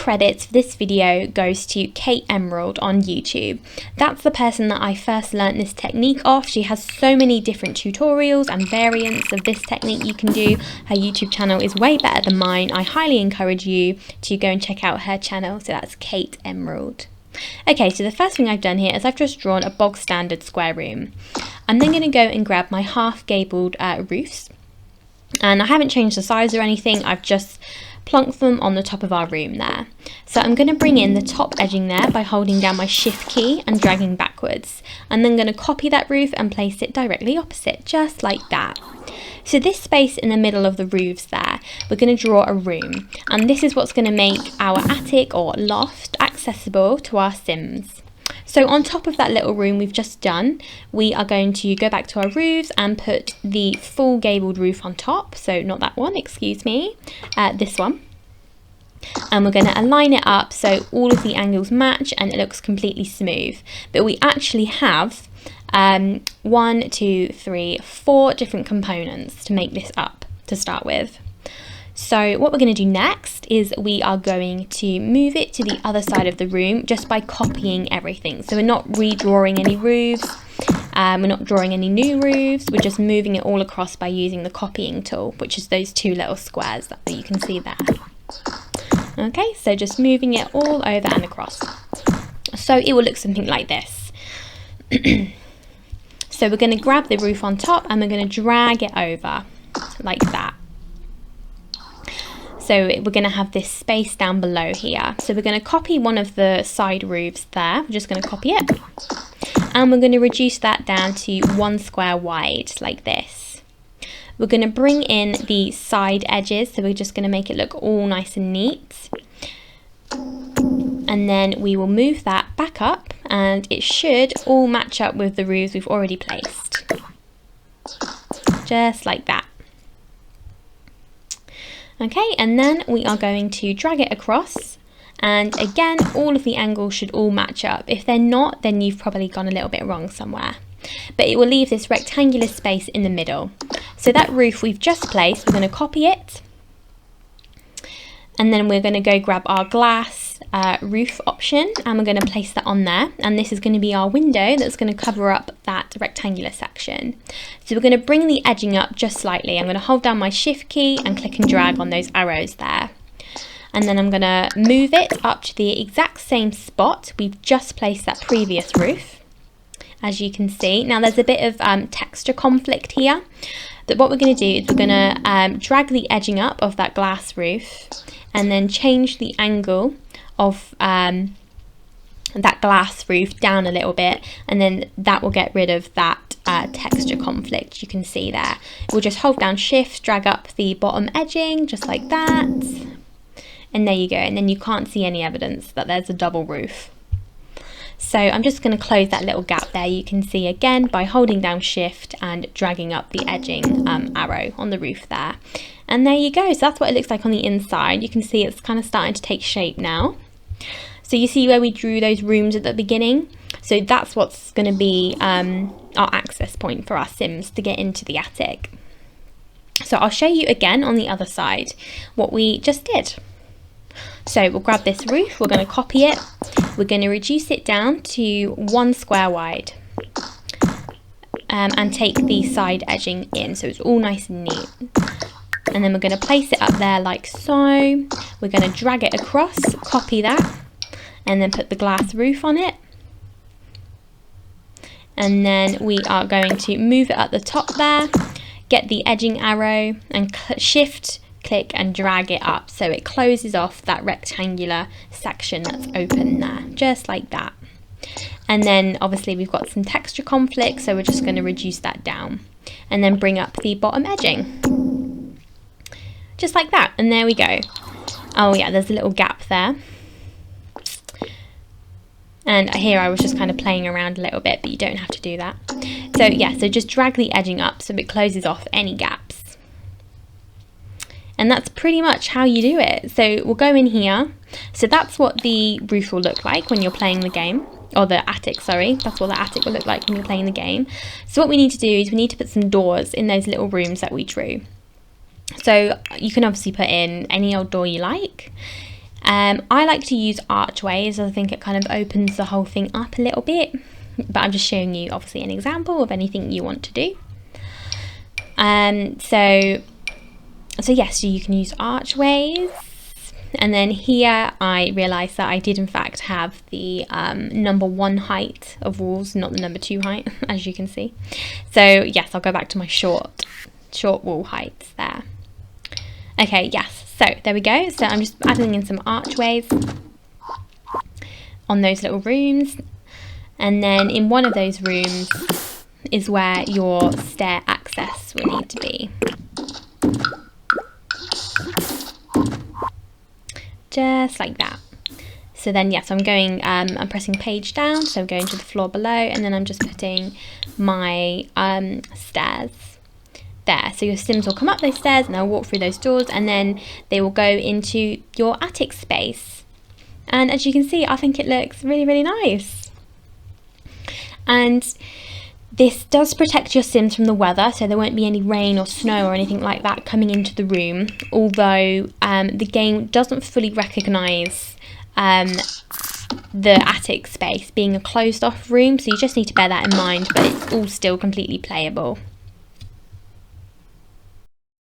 credits for this video goes to Kate Emerald on YouTube. That's the person that I first learnt this technique off. She has so many different tutorials and variants of this technique you can do. Her YouTube channel is way better than mine. I highly encourage you to go and check out her channel. So that's Kate Emerald. Okay, so the first thing I've done here is I've just drawn a bog standard square room. I'm then going to go and grab my half gabled roofs. And I haven't changed the size or anything, I've just plonked them on the top of our room there. So I'm going to bring in the top edging there by holding down my shift key and dragging backwards. I'm then going to copy that roof and place it directly opposite, just like that. So this space in the middle of the roofs there, we're going to draw a room. And this is what's going to make our attic or loft accessible to our Sims. So on top of that little room we've just done, we are going to go back to our roofs and put the full gabled roof on top. So not that one, excuse me, this one. And we're going to align it up so all of the angles match and it looks completely smooth. But we actually have 4 different components to make this up to start with. So what we're going to do next is we are going to move it to the other side of the room just by copying everything. So we're not redrawing any roofs, we're not drawing any new roofs, we're just moving it all across by using the copying tool, which is those 2 little squares that you can see there. Okay, so just moving it all over and across. So it will look something like this. So we're going to grab the roof on top and we're going to drag it over like that. So we're going to have this space down below here. So we're going to copy one of the side roofs there. We're just going to copy it. And we're going to reduce that down to 1 square wide like this. We're going to bring in the side edges. So we're just going to make it look all nice and neat. And then we will move that back up and it should all match up with the roofs we've already placed. Just like that. Okay, and then we are going to drag it across, and again all of the angles should all match up. If they're not, then you've probably gone a little bit wrong somewhere. But it will leave this rectangular space in the middle. So that roof we've just placed, we're going to copy it, and then we're going to go grab our glass roof option and we're going to place that on there, and this is going to be our window that's going to cover up that rectangular section. So we're going to bring the edging up just slightly. I'm going to hold down my shift key and click and drag on those arrows there, and then I'm going to move it up to the exact same spot we've just placed that previous roof. As you can see, now there's a bit of texture conflict here, but what we're going to do is we're going to drag the edging up of that glass roof and then change the angle of that glass roof down a little bit, and then that will get rid of that texture conflict you can see there. We'll just hold down shift, drag up the bottom edging just like that, and there you go, and then you can't see any evidence that there's a double roof. So I'm just going to close that little gap there. You can see again by holding down shift and dragging up the edging arrow on the roof there. And there you go. So that's what it looks like on the inside. You can see it's kind of starting to take shape now. So you see where we drew those rooms at the beginning? So that's what's going to be our access point for our Sims to get into the attic. So I'll show you again on the other side what we just did. So we'll grab this roof, we're going to copy it, we're going to reduce it down to 1 square wide and take the side edging in so it's all nice and neat. And then we're going to place it up there like so. We're going to drag it across, copy that, and then put the glass roof on it. And then we are going to move it at the top there, get the edging arrow and shift, click and drag it up so it closes off that rectangular section that's open there, just like that. And then obviously we've got some texture conflict, so we're just going to reduce that down and then bring up the bottom edging. Just like that, and there we go. Oh yeah, there's a little gap there. And here I was just kind of playing around a little bit, but you don't have to do that. So yeah, so just drag the edging up so it closes off any gaps. And that's pretty much how you do it. So we'll go in here. So that's what the roof will look like when you're playing the game. Or the attic, sorry. That's what the attic will look like when you're playing the game. So what we need to do is we need to put some doors in those little rooms that we drew. So you can obviously put in any old door you like. I like to use archways. I think it kind of opens the whole thing up a little bit, but I'm just showing you obviously an example of anything you want to do. So yes, so you can use archways. And then here I realised that I did in fact have the number 1 height of walls, not the number 2 height, as you can see. So yes, I'll go back to my short wall heights there. Okay, yes, so there we go. So I'm just adding in some archways on those little rooms. And then in one of those rooms is where your stair access will need to be. Just like that. So then yes, I'm pressing page down, so I'm going to the floor below, and then I'm just putting my stairs there. So your Sims will come up those stairs and they'll walk through those doors, and then they will go into your attic space. And as you can see, I think it looks really, really nice. And this does protect your Sims from the weather, so there won't be any rain or snow or anything like that coming into the room, although the game doesn't fully recognise the attic space being a closed off room, so you just need to bear that in mind, but it's all still completely playable.